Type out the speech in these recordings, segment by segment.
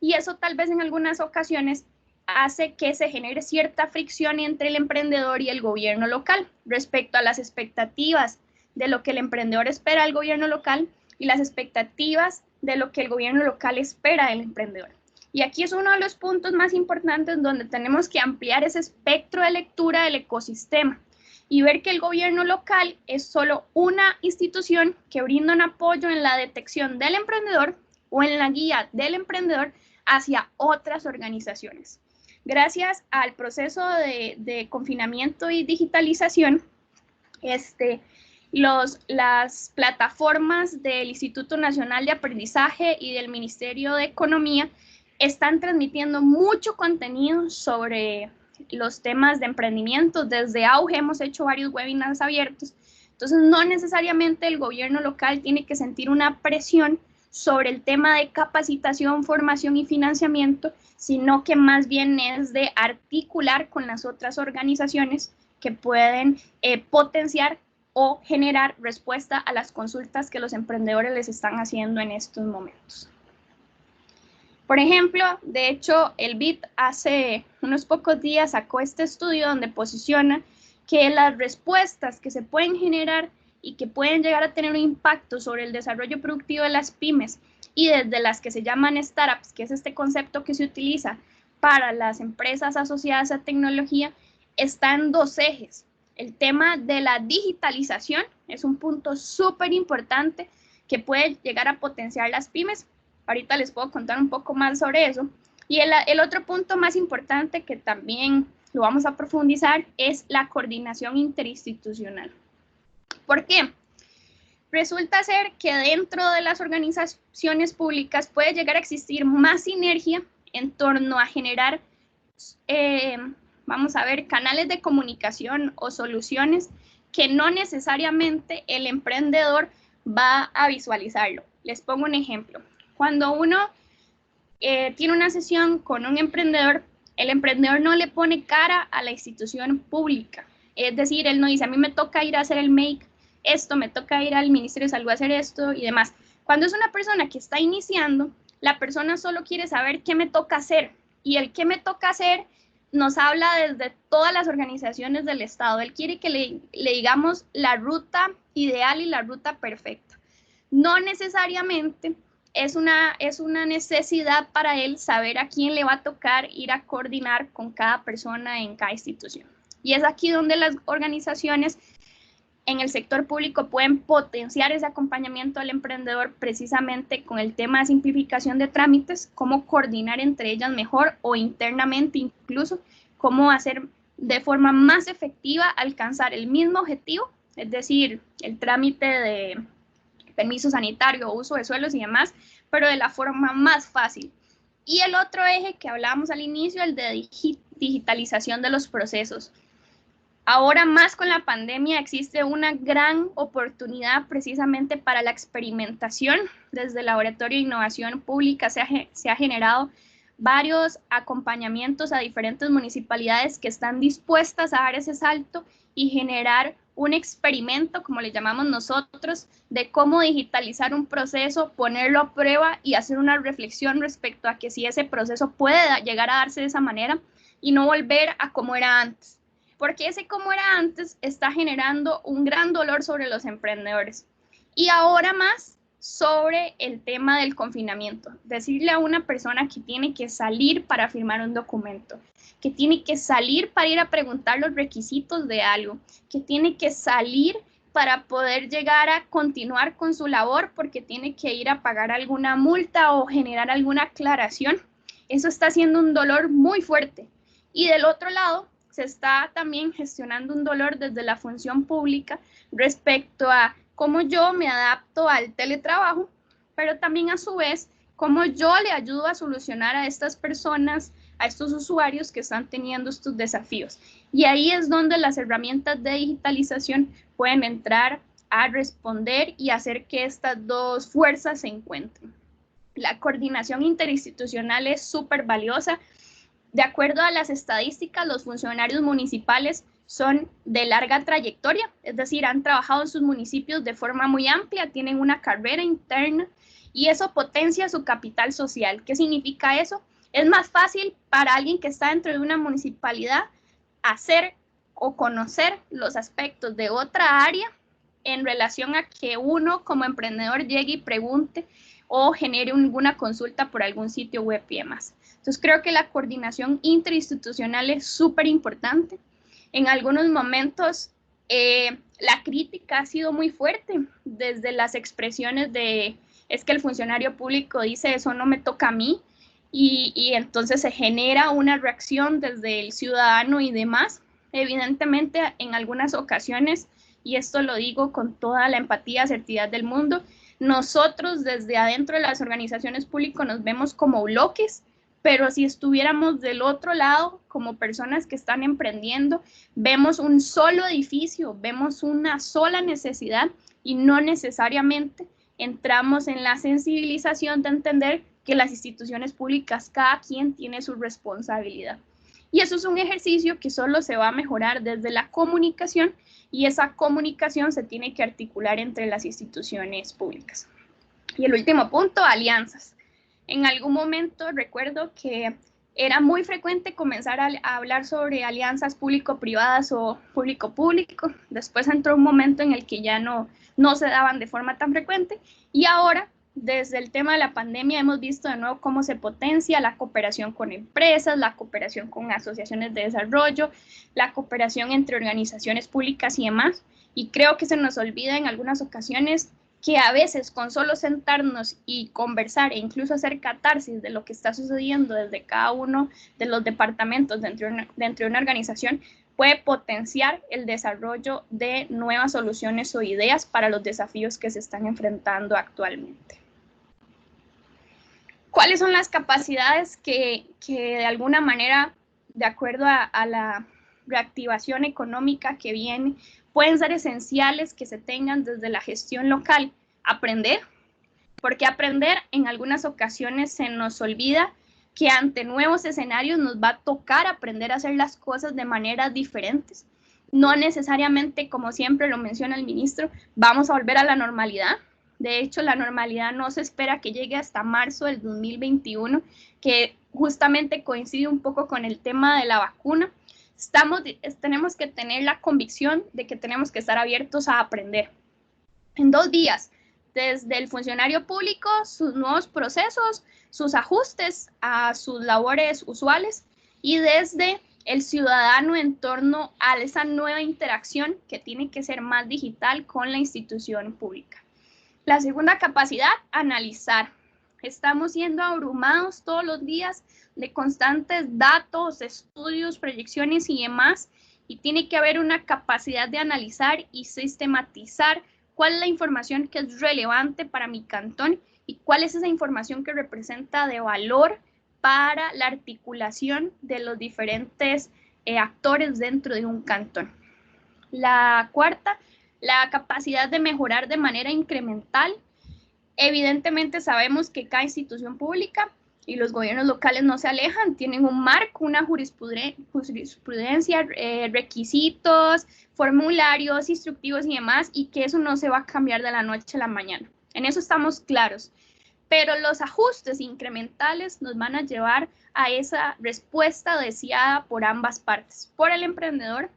y eso tal vez en algunas ocasiones hace que se genere cierta fricción entre el emprendedor y el gobierno local respecto a las expectativas de lo que el emprendedor espera del gobierno local y las expectativas de lo que el gobierno local espera del emprendedor. Y aquí es uno de los puntos más importantes donde tenemos que ampliar ese espectro de lectura del ecosistema y ver que el gobierno local es solo una institución que brinda un apoyo en la detección del emprendedor o en la guía del emprendedor hacia otras organizaciones. Gracias al proceso de confinamiento y digitalización, las plataformas del Instituto Nacional de Aprendizaje y del Ministerio de Economía están transmitiendo mucho contenido sobre los temas de emprendimiento. Desde Auge hemos hecho varios webinars abiertos. Entonces, no necesariamente el gobierno local tiene que sentir una presión sobre el tema de capacitación, formación y financiamiento, sino que más bien es de articular con las otras organizaciones que pueden potenciar o generar respuesta a las consultas que los emprendedores les están haciendo en estos momentos. Por ejemplo, de hecho, el BID hace unos pocos días sacó este estudio donde posiciona que las respuestas que se pueden generar y que pueden llegar a tener un impacto sobre el desarrollo productivo de las pymes y desde las que se llaman startups, que es este concepto que se utiliza para las empresas asociadas a tecnología, está en dos ejes. El tema de la digitalización es un punto súper importante que puede llegar a potenciar las pymes. Ahorita les puedo contar un poco más sobre eso. Y el otro punto más importante que también lo vamos a profundizar es la coordinación interinstitucional. ¿Por qué? Resulta ser que dentro de las organizaciones públicas puede llegar a existir más sinergia en torno a generar, vamos a ver, canales de comunicación o soluciones que no necesariamente el emprendedor va a visualizarlo. Les pongo un ejemplo. Cuando uno tiene una sesión con un emprendedor, el emprendedor no le pone cara a la institución pública. Es decir, él no dice, a mí me toca ir a hacer el make esto, me toca ir al Ministerio de Salud a hacer esto y demás. Cuando es una persona que está iniciando, la persona solo quiere saber qué me toca hacer. Y el qué me toca hacer nos habla desde todas las organizaciones del Estado. Él quiere que le digamos la ruta ideal y la ruta perfecta. No necesariamente es una necesidad para él saber a quién le va a tocar ir a coordinar con cada persona en cada institución. Y es aquí donde las organizaciones en el sector público pueden potenciar ese acompañamiento al emprendedor precisamente con el tema de simplificación de trámites, cómo coordinar entre ellas mejor o internamente incluso, cómo hacer de forma más efectiva alcanzar el mismo objetivo, es decir, el trámite de permiso sanitario, uso de suelos y demás, pero de la forma más fácil. Y el otro eje que hablábamos al inicio, el de digitalización de los procesos. Ahora más con la pandemia existe una gran oportunidad precisamente para la experimentación. Desde el Laboratorio de Innovación Pública se ha generado varios acompañamientos a diferentes municipalidades que están dispuestas a dar ese salto y generar un experimento, como le llamamos nosotros, de cómo digitalizar un proceso, ponerlo a prueba y hacer una reflexión respecto a que si ese proceso puede llegar a darse de esa manera y no volver a como era antes. Porque ese como era antes está generando un gran dolor sobre los emprendedores. Y ahora más sobre el tema del confinamiento. Decirle a una persona que tiene que salir para firmar un documento, que tiene que salir para ir a preguntar los requisitos de algo, que tiene que salir para poder llegar a continuar con su labor porque tiene que ir a pagar alguna multa o generar alguna aclaración. Eso está siendo un dolor muy fuerte. Y del otro lado, se está también gestionando un dolor desde la función pública respecto a cómo yo me adapto al teletrabajo, pero también a su vez cómo yo le ayudo a solucionar a estas personas, a estos usuarios que están teniendo estos desafíos. Y ahí es donde las herramientas de digitalización pueden entrar a responder y hacer que estas dos fuerzas se encuentren. La coordinación interinstitucional es súper valiosa. De acuerdo a las estadísticas, los funcionarios municipales son de larga trayectoria, es decir, han trabajado en sus municipios de forma muy amplia, tienen una carrera interna y eso potencia su capital social. ¿Qué significa eso? Es más fácil para alguien que está dentro de una municipalidad hacer o conocer los aspectos de otra área en relación a que uno como emprendedor llegue y pregunte o genere alguna consulta por algún sitio web y demás. Entonces creo que la coordinación interinstitucional es súper importante. En algunos momentos la crítica ha sido muy fuerte desde las expresiones de es que el funcionario público dice eso no me toca a mí y entonces se genera una reacción desde el ciudadano y demás. Evidentemente en algunas ocasiones, y esto lo digo con toda la empatía, asertividad del mundo, nosotros desde adentro de las organizaciones públicas nos vemos como bloques, pero si estuviéramos del otro lado, como personas que están emprendiendo, vemos un solo edificio, vemos una sola necesidad y no necesariamente entramos en la sensibilización de entender que las instituciones públicas, cada quien tiene su responsabilidad. Y eso es un ejercicio que solo se va a mejorar desde la comunicación y esa comunicación se tiene que articular entre las instituciones públicas. Y el último punto, alianzas. En algún momento recuerdo que era muy frecuente comenzar a hablar sobre alianzas público-privadas o público-público. Después entró un momento en el que ya no se daban de forma tan frecuente y ahora, desde el tema de la pandemia, hemos visto de nuevo cómo se potencia la cooperación con empresas, la cooperación con asociaciones de desarrollo, la cooperación entre organizaciones públicas y demás. Y creo que se nos olvida en algunas ocasiones que a veces con solo sentarnos y conversar e incluso hacer catarsis de lo que está sucediendo desde cada uno de los departamentos dentro de una organización puede potenciar el desarrollo de nuevas soluciones o ideas para los desafíos que se están enfrentando actualmente. ¿Cuáles son las capacidades que de alguna manera, de acuerdo a la reactivación económica que viene, pueden ser esenciales que se tengan desde la gestión local? Aprender, porque aprender en algunas ocasiones se nos olvida que ante nuevos escenarios nos va a tocar aprender a hacer las cosas de maneras diferentes. No necesariamente, como siempre lo menciona el ministro, vamos a volver a la normalidad. De hecho, la normalidad no se espera que llegue hasta marzo del 2021, que justamente coincide un poco con el tema de la vacuna. Tenemos que tener la convicción de que tenemos que estar abiertos a aprender. En 2 días, desde el funcionario público, sus nuevos procesos, sus ajustes a sus labores usuales y desde el ciudadano en torno a esa nueva interacción que tiene que ser más digital con la institución pública. La segunda capacidad, analizar. Estamos siendo abrumados todos los días de constantes datos, estudios, proyecciones y demás, y tiene que haber una capacidad de analizar y sistematizar cuál es la información que es relevante para mi cantón y cuál es esa información que representa de valor para la articulación de los diferentes actores dentro de un cantón. La cuarta, la capacidad de mejorar de manera incremental. Evidentemente sabemos que cada institución pública y los gobiernos locales no se alejan, tienen un marco, una jurisprudencia, requisitos, formularios, instructivos y demás, y que eso no se va a cambiar de la noche a la mañana. En eso estamos claros. Pero los ajustes incrementales nos van a llevar a esa respuesta deseada por ambas partes, por el emprendedor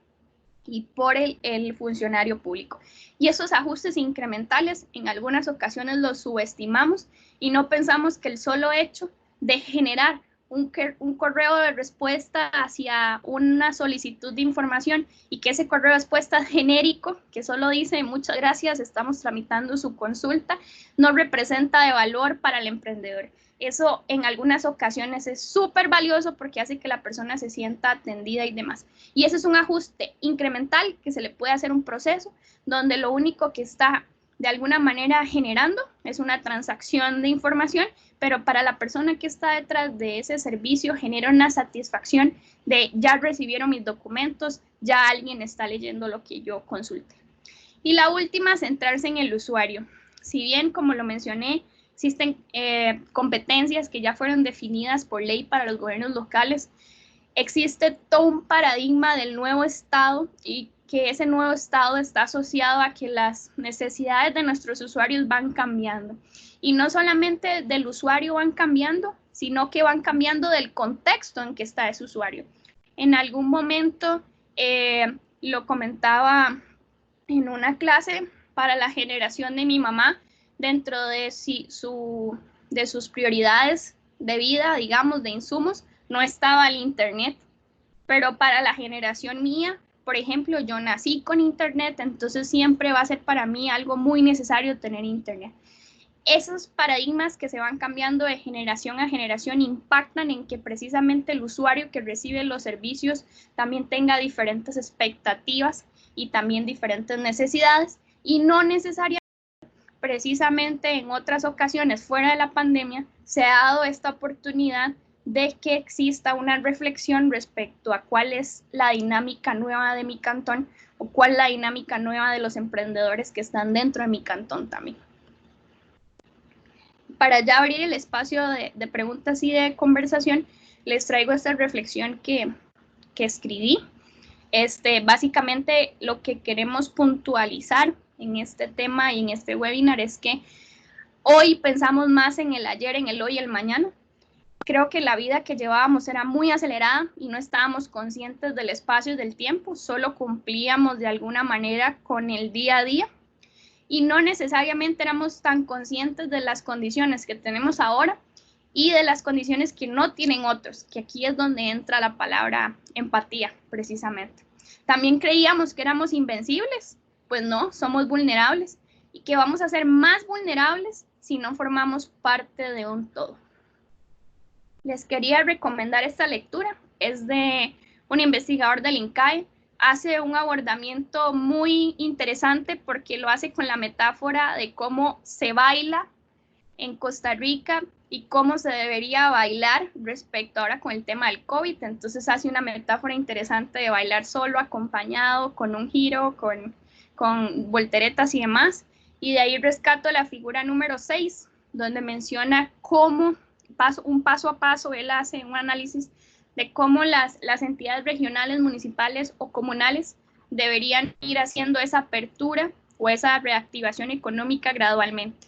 y por el funcionario público. Y esos ajustes incrementales en algunas ocasiones los subestimamos y no pensamos que el solo hecho de generar un correo de respuesta hacia una solicitud de información y que ese correo de respuesta genérico, que solo dice muchas gracias, estamos tramitando su consulta, no representa de valor para el emprendedor. Eso en algunas ocasiones es súper valioso porque hace que la persona se sienta atendida y demás. Y ese es un ajuste incremental que se le puede hacer un proceso donde lo único que está de alguna manera generando es una transacción de información, pero para la persona que está detrás de ese servicio genera una satisfacción de ya recibieron mis documentos, ya alguien está leyendo lo que yo consulté. Y la última, centrarse en el usuario. Si bien, como lo mencioné, existen competencias que ya fueron definidas por ley para los gobiernos locales, existe todo un paradigma del nuevo Estado y que ese nuevo estado está asociado a que las necesidades de nuestros usuarios van cambiando. Y no solamente del usuario van cambiando, sino que van cambiando del contexto en que está ese usuario. En algún momento lo comentaba en una clase para la generación de mi mamá, dentro de sus prioridades de vida, digamos, de insumos, no estaba el Internet. Pero para la generación mía, por ejemplo, yo nací con Internet, entonces siempre va a ser para mí algo muy necesario tener Internet. Esos paradigmas que se van cambiando de generación a generación impactan en que precisamente el usuario que recibe los servicios también tenga diferentes expectativas y también diferentes necesidades, y no necesariamente, precisamente en otras ocasiones fuera de la pandemia, se ha dado esta oportunidad de que exista una reflexión respecto a cuál es la dinámica nueva de mi cantón o cuál es la dinámica nueva de los emprendedores que están dentro de mi cantón también. Para ya abrir el espacio de preguntas y de conversación, les traigo esta reflexión que escribí. Básicamente lo que queremos puntualizar en este tema y en este webinar es que hoy pensamos más en el ayer, en el hoy y el mañana. Creo que la vida que llevábamos era muy acelerada y no estábamos conscientes del espacio y del tiempo, solo cumplíamos de alguna manera con el día a día y no necesariamente éramos tan conscientes de las condiciones que tenemos ahora y de las condiciones que no tienen otros, que aquí es donde entra la palabra empatía, precisamente. También creíamos que éramos invencibles, pues no, somos vulnerables y que vamos a ser más vulnerables si no formamos parte de un todo. Les quería recomendar esta lectura, es de un investigador del INCAE, hace un abordamiento muy interesante porque lo hace con la metáfora de cómo se baila en Costa Rica y cómo se debería bailar respecto ahora con el tema del COVID. Entonces hace una metáfora interesante de bailar solo, acompañado, con un giro, con volteretas y demás. Y de ahí rescato la figura número 6, donde menciona cómo, un paso a paso, él hace un análisis de cómo las entidades regionales, municipales o comunales deberían ir haciendo esa apertura o esa reactivación económica gradualmente,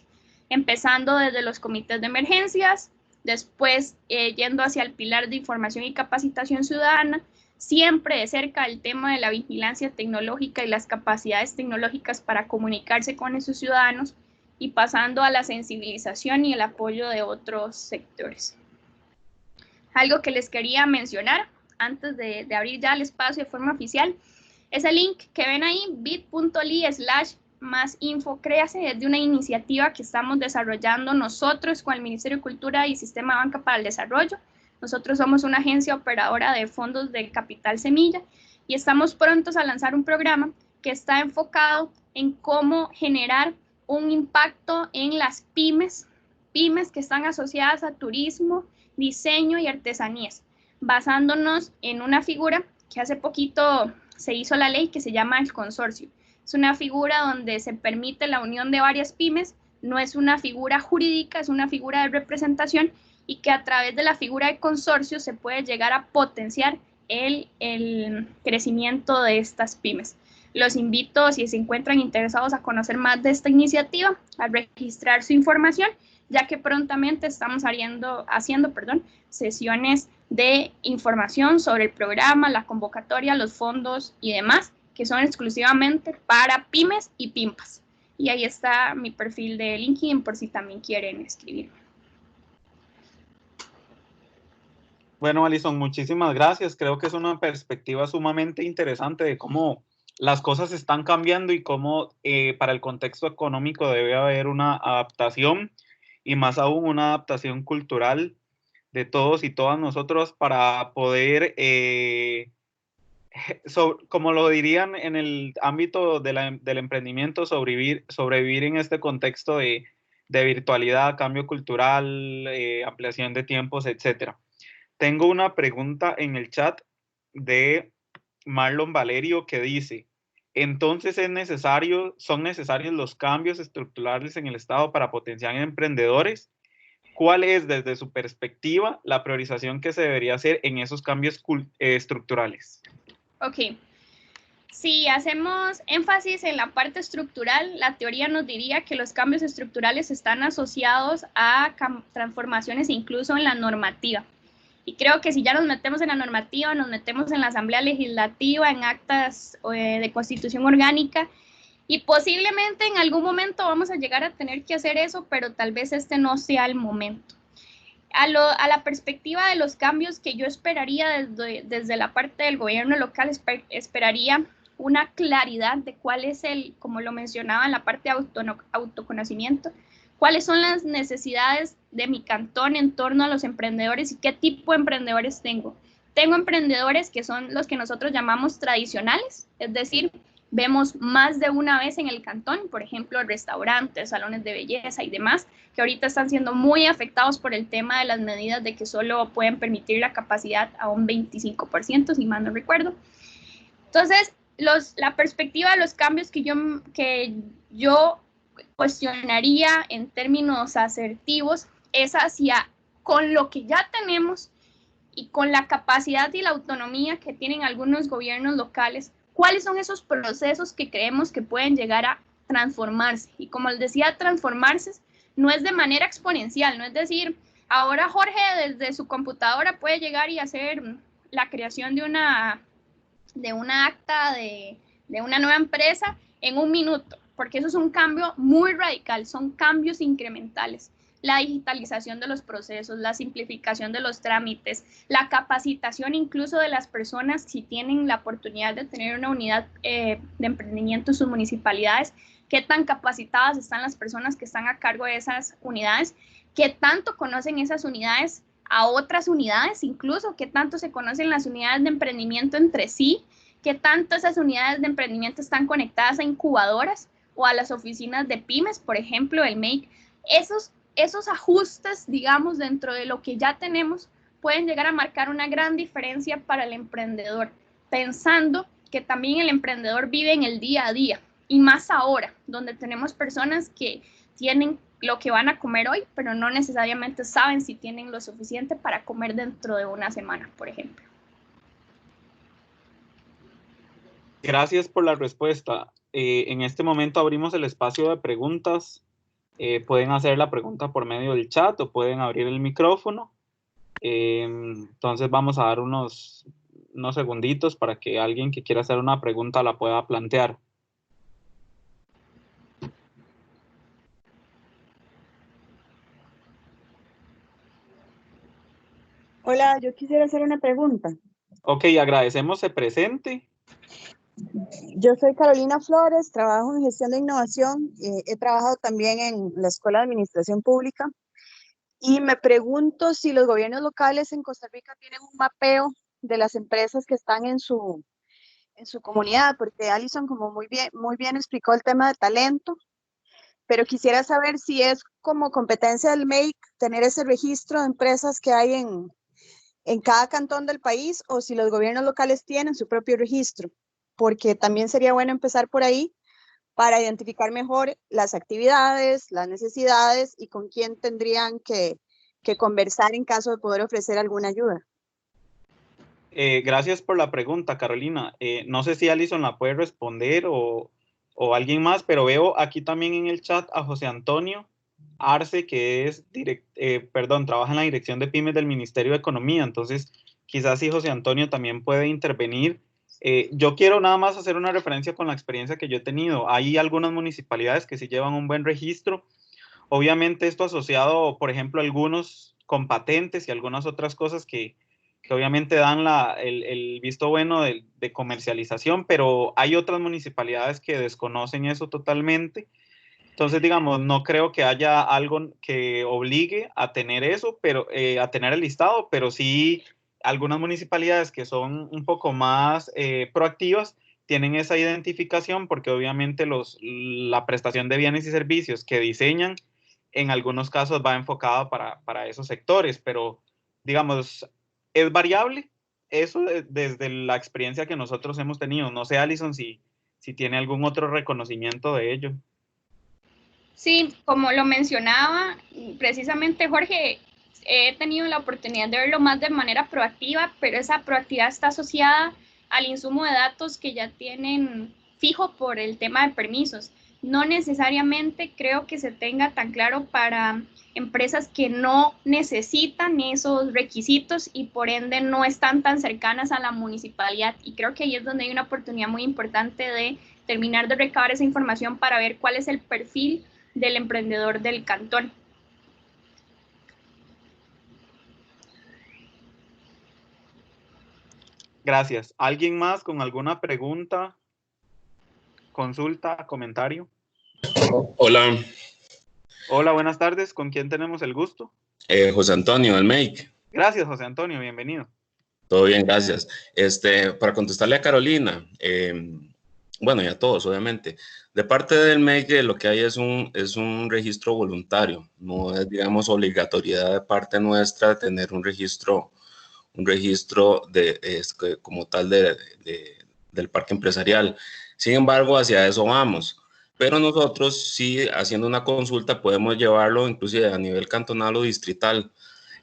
empezando desde los comités de emergencias, después yendo hacia el pilar de información y capacitación ciudadana, siempre de cerca el tema de la vigilancia tecnológica y las capacidades tecnológicas para comunicarse con esos ciudadanos, y pasando a la sensibilización y el apoyo de otros sectores. Algo que les quería mencionar antes de abrir ya el espacio de forma oficial es el link que ven ahí, bit.ly/másinfo. Es de una iniciativa que estamos desarrollando nosotros con el Ministerio de Cultura y Sistema Banca para el Desarrollo. Nosotros somos una agencia operadora de fondos de capital semilla y estamos prontos a lanzar un programa que está enfocado en cómo generar un impacto en las pymes que están asociadas a turismo, diseño y artesanías, basándonos en una figura que hace poquito se hizo la ley que se llama el consorcio. Es una figura donde se permite la unión de varias pymes, no es una figura jurídica, es una figura de representación y que a través de la figura de consorcio se puede llegar a potenciar el crecimiento de estas pymes. Los invito, si se encuentran interesados a conocer más de esta iniciativa, a registrar su información, ya que prontamente estamos haciendo sesiones de información sobre el programa, la convocatoria, los fondos y demás, que son exclusivamente para pymes y pimpas. Y ahí está mi perfil de LinkedIn por si también quieren escribirme. Bueno, Alison, muchísimas gracias. Creo que es una perspectiva sumamente interesante de cómo las cosas están cambiando y cómo para el contexto económico debe haber una adaptación y más aún una adaptación cultural de todos y todas nosotros para poder, como lo dirían en el ámbito del emprendimiento, sobrevivir en este contexto de virtualidad, cambio cultural, ampliación de tiempos, etcétera. Tengo una pregunta en el chat de Marlon Valerio que dice, entonces son necesarios los cambios estructurales en el Estado para potenciar emprendedores. ¿Cuál es, desde su perspectiva, la priorización que se debería hacer en esos cambios estructurales? Ok. Si hacemos énfasis en la parte estructural, la teoría nos diría que los cambios estructurales están asociados a transformaciones incluso en la normativa. Y creo que si ya nos metemos en la normativa, nos metemos en la Asamblea Legislativa, en actas de constitución orgánica, y posiblemente en algún momento vamos a llegar a tener que hacer eso, pero tal vez este no sea el momento. A la perspectiva de los cambios que yo esperaría desde la parte del gobierno local, esperaría una claridad de cuál es como lo mencionaba en la parte de autoconocimiento, cuáles son las necesidades de mi cantón en torno a los emprendedores y qué tipo de emprendedores tengo. Tengo emprendedores que son los que nosotros llamamos tradicionales, es decir, vemos más de una vez en el cantón, por ejemplo, restaurantes, salones de belleza y demás, que ahorita están siendo muy afectados por el tema de las medidas de que solo pueden permitir la capacidad a un 25%, si mal no recuerdo. Entonces, la perspectiva de los cambios que yo cuestionaría en términos asertivos es hacia con lo que ya tenemos y con la capacidad y la autonomía que tienen algunos gobiernos locales, cuáles son esos procesos que creemos que pueden llegar a transformarse. Y como les decía, transformarse no es de manera exponencial, no es decir, ahora Jorge desde su computadora puede llegar y hacer la creación de una acta de una nueva empresa en un minuto, porque eso es un cambio muy radical, son cambios incrementales. La digitalización de los procesos, la simplificación de los trámites, la capacitación incluso de las personas si tienen la oportunidad de tener una unidad de emprendimiento en sus municipalidades, qué tan capacitadas están las personas que están a cargo de esas unidades, qué tanto conocen esas unidades a otras unidades, incluso qué tanto se conocen las unidades de emprendimiento entre sí, qué tanto esas unidades de emprendimiento están conectadas a incubadoras o a las oficinas de pymes, por ejemplo, el MAKE. Esos ajustes, digamos, dentro de lo que ya tenemos, pueden llegar a marcar una gran diferencia para el emprendedor, pensando que también el emprendedor vive en el día a día, y más ahora, donde tenemos personas que tienen lo que van a comer hoy, pero no necesariamente saben si tienen lo suficiente para comer dentro de una semana, por ejemplo. Gracias por la respuesta. En este momento abrimos el espacio de preguntas. Pueden hacer la pregunta por medio del chat o pueden abrir el micrófono. Entonces vamos a dar unos segunditos para que alguien que quiera hacer una pregunta la pueda plantear. Hola, yo quisiera hacer una pregunta. Ok, agradecemos se presente. Yo soy Carolina Flores, trabajo en gestión de innovación, he trabajado también en la Escuela de Administración Pública y me pregunto si los gobiernos locales en Costa Rica tienen un mapeo de las empresas que están en su comunidad, porque Alison como muy bien explicó el tema de talento, pero quisiera saber si es como competencia del MAKE tener ese registro de empresas que hay en cada cantón del país o si los gobiernos locales tienen su propio registro, porque también sería bueno empezar por ahí para identificar mejor las actividades, las necesidades y con quién tendrían que conversar en caso de poder ofrecer alguna ayuda. Gracias por la pregunta, Carolina. No sé si Alison la puede responder o alguien más, pero veo aquí también en el chat a José Antonio Arce, que es trabaja en la Dirección de Pymes del Ministerio de Economía. Entonces, quizás si José Antonio también puede intervenir. Yo quiero nada más hacer una referencia con la experiencia que yo he tenido. Hay algunas municipalidades que sí llevan un buen registro. Obviamente esto asociado, por ejemplo, a algunos con patentes y algunas otras cosas que obviamente dan el visto bueno de comercialización, pero hay otras municipalidades que desconocen eso totalmente. Entonces, digamos, no creo que haya algo que obligue a tener eso, pero a tener el listado, pero sí algunas municipalidades que son un poco más proactivas tienen esa identificación porque obviamente la prestación de bienes y servicios que diseñan en algunos casos va enfocada para esos sectores, pero digamos, es variable eso desde la experiencia que nosotros hemos tenido. No sé, Alison, si tiene algún otro reconocimiento de ello. Sí, como lo mencionaba precisamente Jorge, he tenido la oportunidad de verlo más de manera proactiva, pero esa proactividad está asociada al insumo de datos que ya tienen fijo por el tema de permisos. No necesariamente creo que se tenga tan claro para empresas que no necesitan esos requisitos y por ende no están tan cercanas a la municipalidad. Y creo que ahí es donde hay una oportunidad muy importante de terminar de recabar esa información para ver cuál es el perfil del emprendedor del cantón. Gracias. ¿Alguien más con alguna pregunta, consulta, comentario? Hola, Hola, buenas tardes. ¿Con quién tenemos el gusto? José Antonio, del MEIC. Gracias, José Antonio. Bienvenido. Todo bien, gracias. Para contestarle a Carolina, bueno, y a todos, obviamente, de parte del MEIC lo que hay es un registro voluntario, no es, digamos, obligatoriedad de parte nuestra tener un registro como tal del parque empresarial. Sin embargo, hacia eso vamos. Pero nosotros sí, haciendo una consulta, podemos llevarlo inclusive a nivel cantonal o distrital,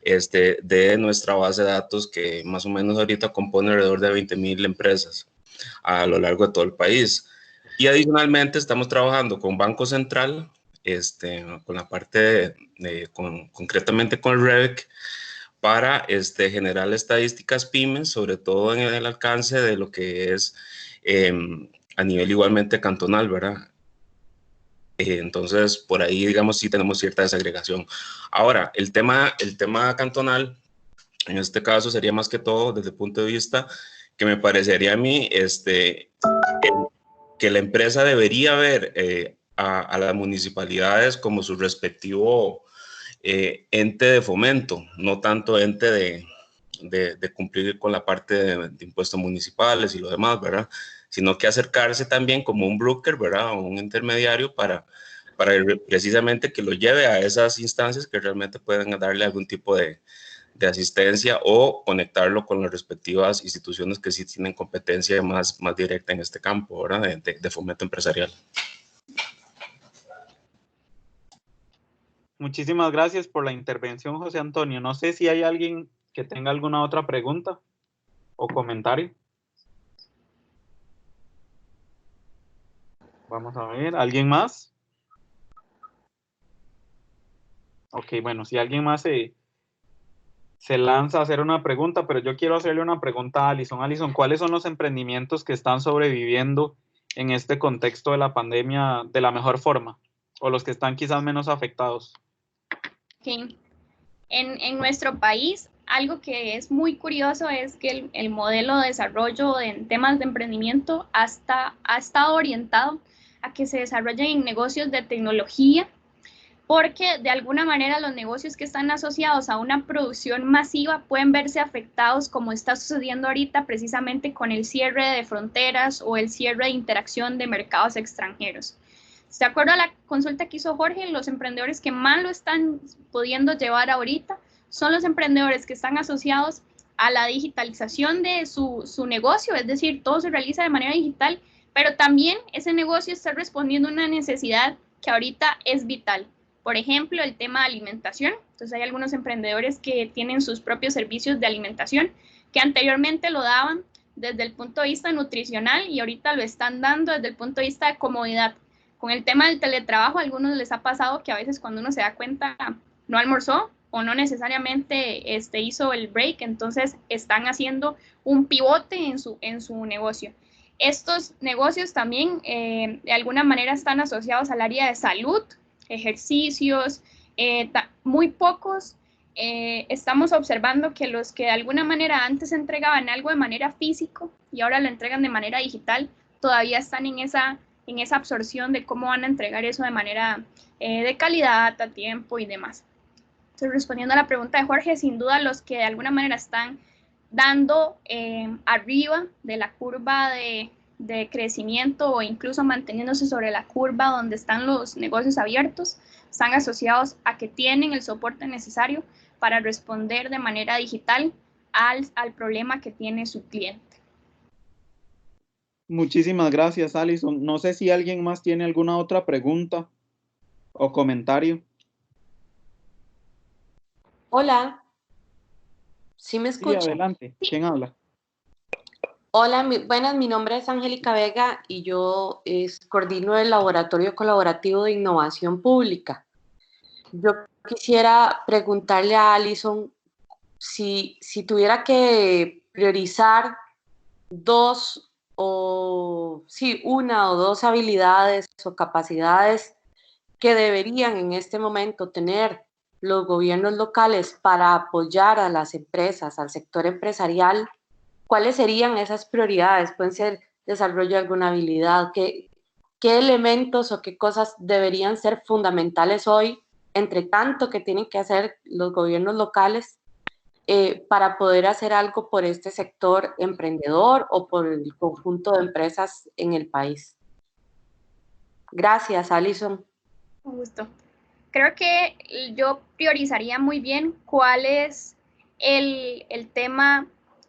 de nuestra base de datos que más o menos ahorita compone alrededor de 20,000 empresas a lo largo de todo el país. Y adicionalmente estamos trabajando con Banco Central, con la parte concretamente con el REVEC, para generar estadísticas pymes, sobre todo en el alcance de lo que es a nivel igualmente cantonal, ¿verdad? Entonces, por ahí, digamos, sí tenemos cierta desagregación. Ahora, el tema cantonal, en este caso, sería más que todo desde el punto de vista que me parecería a mí que la empresa debería ver a las municipalidades como su respectivo ente de fomento, no tanto ente de cumplir con la parte de impuestos municipales y lo demás, ¿verdad? Sino que acercarse también como un broker, ¿verdad? O un intermediario para precisamente que lo lleve a esas instancias que realmente pueden darle algún tipo de asistencia o conectarlo con las respectivas instituciones que sí tienen competencia más directa en este campo, ¿verdad? De fomento empresarial. Muchísimas gracias por la intervención, José Antonio. No sé si hay alguien que tenga alguna otra pregunta o comentario. Vamos a ver, ¿alguien más? Ok, bueno, si alguien más se lanza a hacer una pregunta, pero yo quiero hacerle una pregunta a Alison. Alison, ¿cuáles son los emprendimientos que están sobreviviendo en este contexto de la pandemia de la mejor forma? O los que están quizás menos afectados. Okay. En nuestro país, algo que es muy curioso es que el modelo de desarrollo en temas de emprendimiento ha estado orientado a que se desarrollen en negocios de tecnología, porque de alguna manera los negocios que están asociados a una producción masiva pueden verse afectados, como está sucediendo ahorita precisamente con el cierre de fronteras o el cierre de interacción de mercados extranjeros. De acuerdo a la consulta que hizo Jorge, los emprendedores que más lo están pudiendo llevar ahorita son los emprendedores que están asociados a la digitalización de su negocio, es decir, todo se realiza de manera digital, pero también ese negocio está respondiendo a una necesidad que ahorita es vital. Por ejemplo, el tema de alimentación. Entonces hay algunos emprendedores que tienen sus propios servicios de alimentación que anteriormente lo daban desde el punto de vista nutricional y ahorita lo están dando desde el punto de vista de comodidad. Con el tema del teletrabajo, a algunos les ha pasado que a veces cuando uno se da cuenta no almorzó o no necesariamente hizo el break, entonces están haciendo un pivote en su negocio. Estos negocios también de alguna manera están asociados al área de salud, ejercicios, muy pocos. Estamos observando que los que de alguna manera antes entregaban algo de manera física y ahora lo entregan de manera digital, todavía están en esa absorción de cómo van a entregar eso de manera de calidad, a tiempo y demás. Entonces, respondiendo a la pregunta de Jorge, sin duda los que de alguna manera están dando arriba de la curva de crecimiento o incluso manteniéndose sobre la curva donde están los negocios abiertos, están asociados a que tienen el soporte necesario para responder de manera digital al problema que tiene su cliente. Muchísimas gracias, Alison. No sé si alguien más tiene alguna otra pregunta o comentario. Hola. ¿Sí me escuchan? Sí, adelante. ¿Quién habla? Hola, buenas, mi nombre es Angélica Vega y yo coordino el Laboratorio Colaborativo de Innovación Pública. Yo quisiera preguntarle a Alison si tuviera que priorizar una o dos habilidades o capacidades que deberían en este momento tener los gobiernos locales para apoyar a las empresas, al sector empresarial. ¿Cuáles serían esas prioridades? Pueden ser desarrollo de alguna habilidad. ¿Qué elementos o qué cosas deberían ser fundamentales hoy, entre tanto que tienen que hacer los gobiernos locales para poder hacer algo por este sector emprendedor o por el conjunto de empresas en el país? Gracias, Alison. Un gusto. Creo que yo priorizaría muy bien cuál es el tema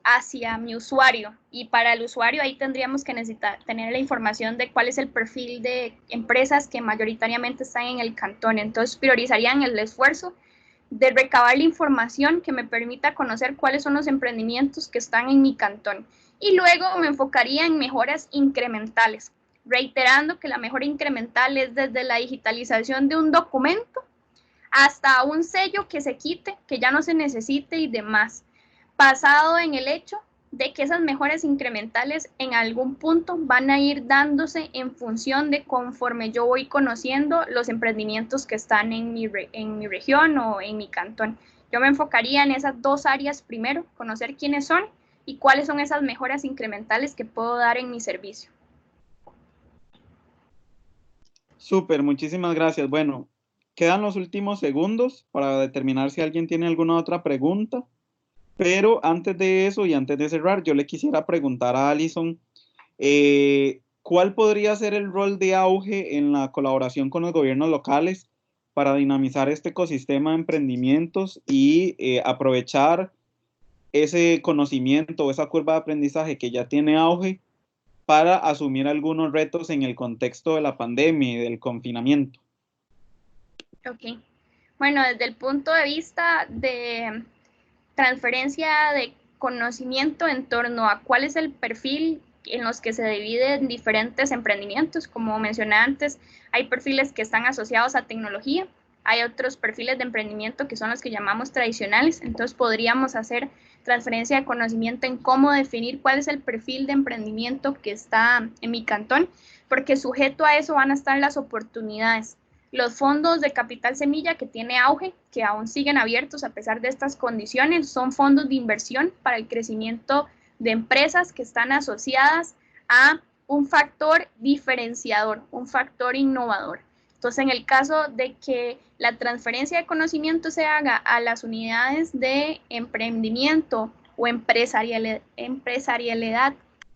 hacia mi usuario, y para el usuario ahí tendríamos que necesitar tener la información de cuál es el perfil de empresas que mayoritariamente están en el cantón. Entonces priorizarían el esfuerzo de recabar la información que me permita conocer cuáles son los emprendimientos que están en mi cantón, y luego me enfocaría en mejoras incrementales, reiterando que la mejora incremental es desde la digitalización de un documento hasta un sello que se quite, que ya no se necesite y demás, basado en el hecho de que esas mejoras incrementales en algún punto van a ir dándose en función de conforme yo voy conociendo los emprendimientos que están en mi región o en mi cantón. Yo me enfocaría en esas dos áreas primero, conocer quiénes son y cuáles son esas mejoras incrementales que puedo dar en mi servicio. Súper, muchísimas gracias. Bueno, quedan los últimos segundos para determinar si alguien tiene alguna otra pregunta. Pero antes de eso y antes de cerrar, yo le quisiera preguntar a Alison, ¿cuál podría ser el rol de auge en la colaboración con los gobiernos locales para dinamizar este ecosistema de emprendimientos y aprovechar ese conocimiento o esa curva de aprendizaje que ya tiene auge para asumir algunos retos en el contexto de la pandemia y del confinamiento? Ok. Bueno, desde el punto de vista de transferencia de conocimiento en torno a cuál es el perfil en los que se dividen diferentes emprendimientos. Como mencioné antes, hay perfiles que están asociados a tecnología, hay otros perfiles de emprendimiento que son los que llamamos tradicionales. Entonces podríamos hacer transferencia de conocimiento en cómo definir cuál es el perfil de emprendimiento que está en mi cantón, porque sujeto a eso van a estar las oportunidades. Los fondos de capital semilla, que tiene auge, que aún siguen abiertos a pesar de estas condiciones, son fondos de inversión para el crecimiento de empresas que están asociadas a un factor diferenciador, un factor innovador. Entonces, en el caso de que la transferencia de conocimiento se haga a las unidades de emprendimiento o empresarialidad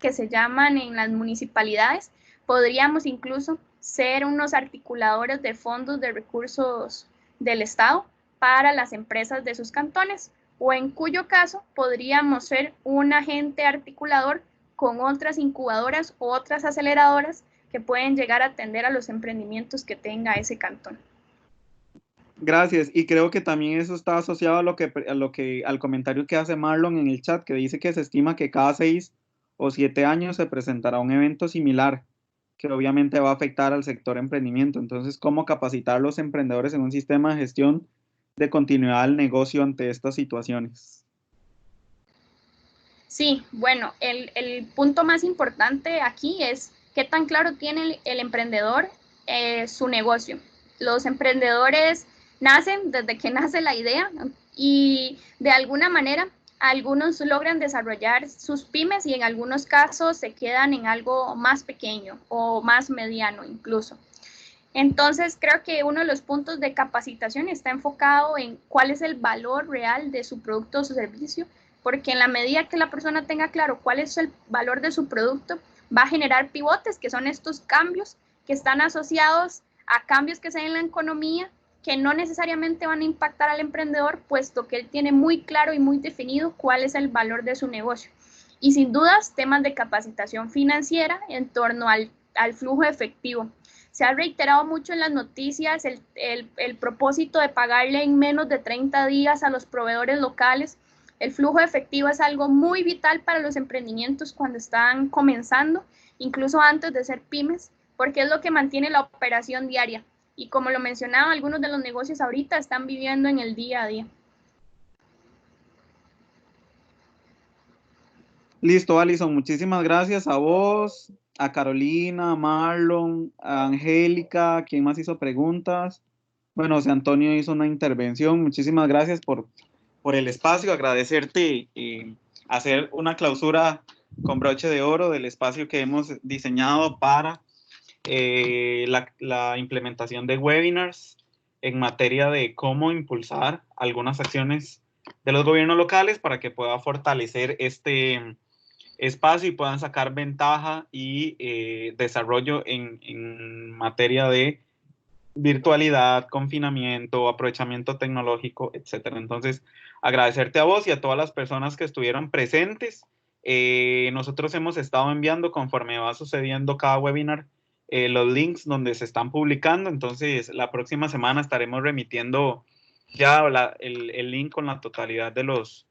que se llaman en las municipalidades, podríamos incluso ser unos articuladores de fondos de recursos del Estado para las empresas de sus cantones, o en cuyo caso podríamos ser un agente articulador con otras incubadoras o otras aceleradoras que pueden llegar a atender a los emprendimientos que tenga ese cantón. Gracias, y creo que también eso está asociado al comentario que hace Marlon en el chat, que dice que se estima que cada 6 o 7 años se presentará un evento similar, que obviamente va a afectar al sector emprendimiento. Entonces, ¿cómo capacitar a los emprendedores en un sistema de gestión de continuidad del negocio ante estas situaciones? Sí, bueno, el punto más importante aquí es qué tan claro tiene el emprendedor su negocio. Los emprendedores nacen desde que nace la idea, y de alguna manera algunos logran desarrollar sus pymes y en algunos casos se quedan en algo más pequeño o más mediano incluso. Entonces, creo que uno de los puntos de capacitación está enfocado en cuál es el valor real de su producto o su servicio, porque en la medida que la persona tenga claro cuál es el valor de su producto, va a generar pivotes, que son estos cambios que están asociados a cambios que se den en la economía, que no necesariamente van a impactar al emprendedor, puesto que él tiene muy claro y muy definido cuál es el valor de su negocio. Y sin dudas, temas de capacitación financiera en torno al flujo efectivo. Se ha reiterado mucho en las noticias el propósito de pagarle en menos de 30 días a los proveedores locales, El flujo de efectivo es algo muy vital para los emprendimientos cuando están comenzando, incluso antes de ser pymes, porque es lo que mantiene la operación diaria. Y como lo mencionaba, algunos de los negocios ahorita están viviendo en el día a día. Listo, Alison, muchísimas gracias a vos, a Carolina, a Marlon, a Angélica, ¿quién más hizo preguntas? Bueno, José Antonio hizo una intervención, muchísimas gracias por el espacio, agradecerte y hacer una clausura con broche de oro del espacio que hemos diseñado para la implementación de webinars en materia de cómo impulsar algunas acciones de los gobiernos locales para que pueda fortalecer este espacio y puedan sacar ventaja y desarrollo en materia de virtualidad, confinamiento, aprovechamiento tecnológico, etcétera. Entonces, agradecerte a vos y a todas las personas que estuvieron presentes. Nosotros hemos estado enviando conforme va sucediendo cada webinar los links donde se están publicando. Entonces, la próxima semana estaremos remitiendo ya el link con la totalidad de los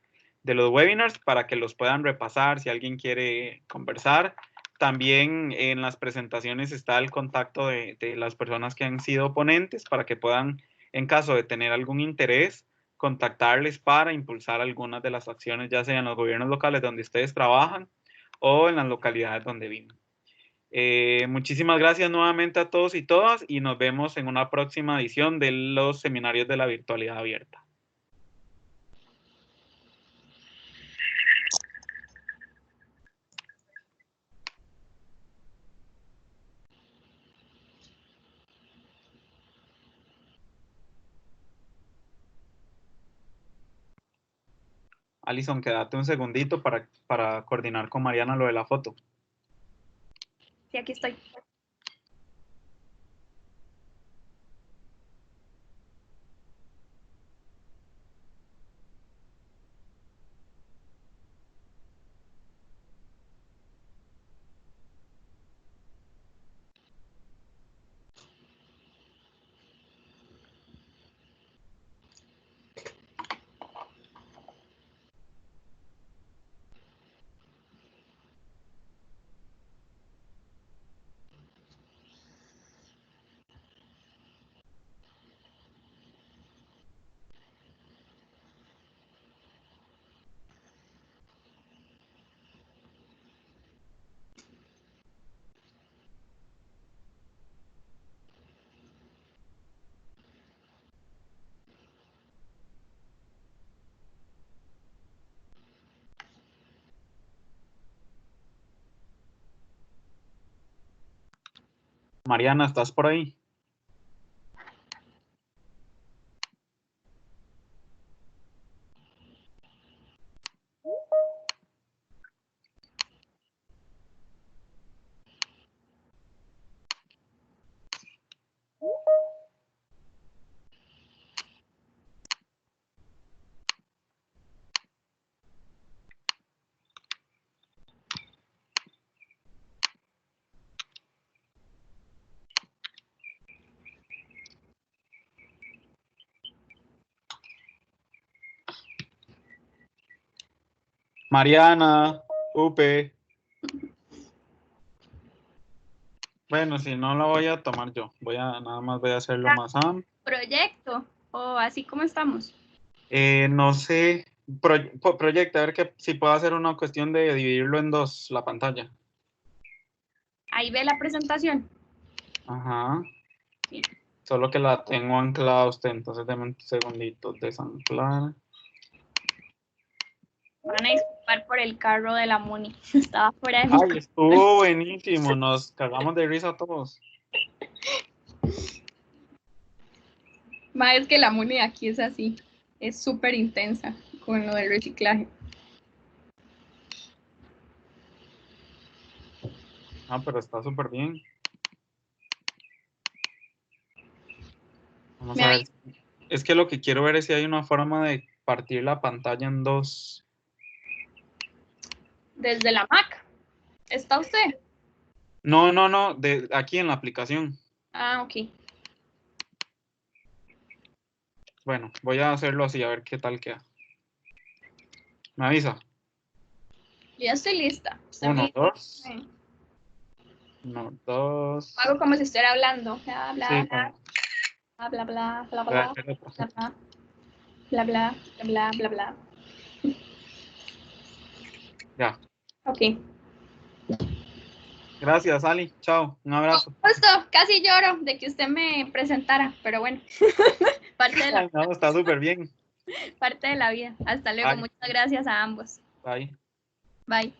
webinars para que los puedan repasar si alguien quiere conversar. También en las presentaciones está el contacto de las personas que han sido ponentes para que puedan, en caso de tener algún interés, contactarles para impulsar algunas de las acciones, ya sea en los gobiernos locales donde ustedes trabajan o en las localidades donde viven. Muchísimas gracias nuevamente a todos y todas y nos vemos en una próxima edición de los seminarios de la virtualidad abierta. Alison, quédate un segundito para coordinar con Mariana lo de la foto. Sí, aquí estoy. Mariana, ¿estás por ahí? Mariana, Upe. Bueno, si no la voy a tomar yo, nada más voy a hacerlo más amplio. ¿Proyecto? ¿O así como estamos? No sé, proyecta, a ver si puedo hacer una cuestión de dividirlo en dos, la pantalla. Ahí ve la presentación. Ajá. Sí. Solo que la tengo anclada a usted, entonces déme un segundito, desanclar. Van a disculpar por el carro de la Muni. Estaba fuera de mi Ay, estuvo buenísimo, nos cagamos de risa todos. Ma, es que la Muni de aquí es así. Es súper intensa con lo del reciclaje. Ah, pero está súper bien. Vamos a ver. Es que lo que quiero ver es si hay una forma de partir la pantalla en dos. Desde la Mac. ¿Está usted? No, aquí en la aplicación. Ah, ok. Bueno, voy a hacerlo así, a ver qué tal queda. Me avisa. Yo ya estoy lista. Usted 1, me- 2. Sí. 1, 2. Hago como si estuviera hablando. Bla, bla, Sí, bla, como- bla, bla, bla, voy a bla, hacer otro. bla, bla, bla, bla, bla, bla, bla. Ya. Ok. Gracias, Ali. Chao. Un abrazo. Justo, casi lloro de que usted me presentara, pero bueno, parte de Ay, no, está súper bien. parte de la vida. Hasta luego, Bye. muchas gracias a ambos. Bye. Bye.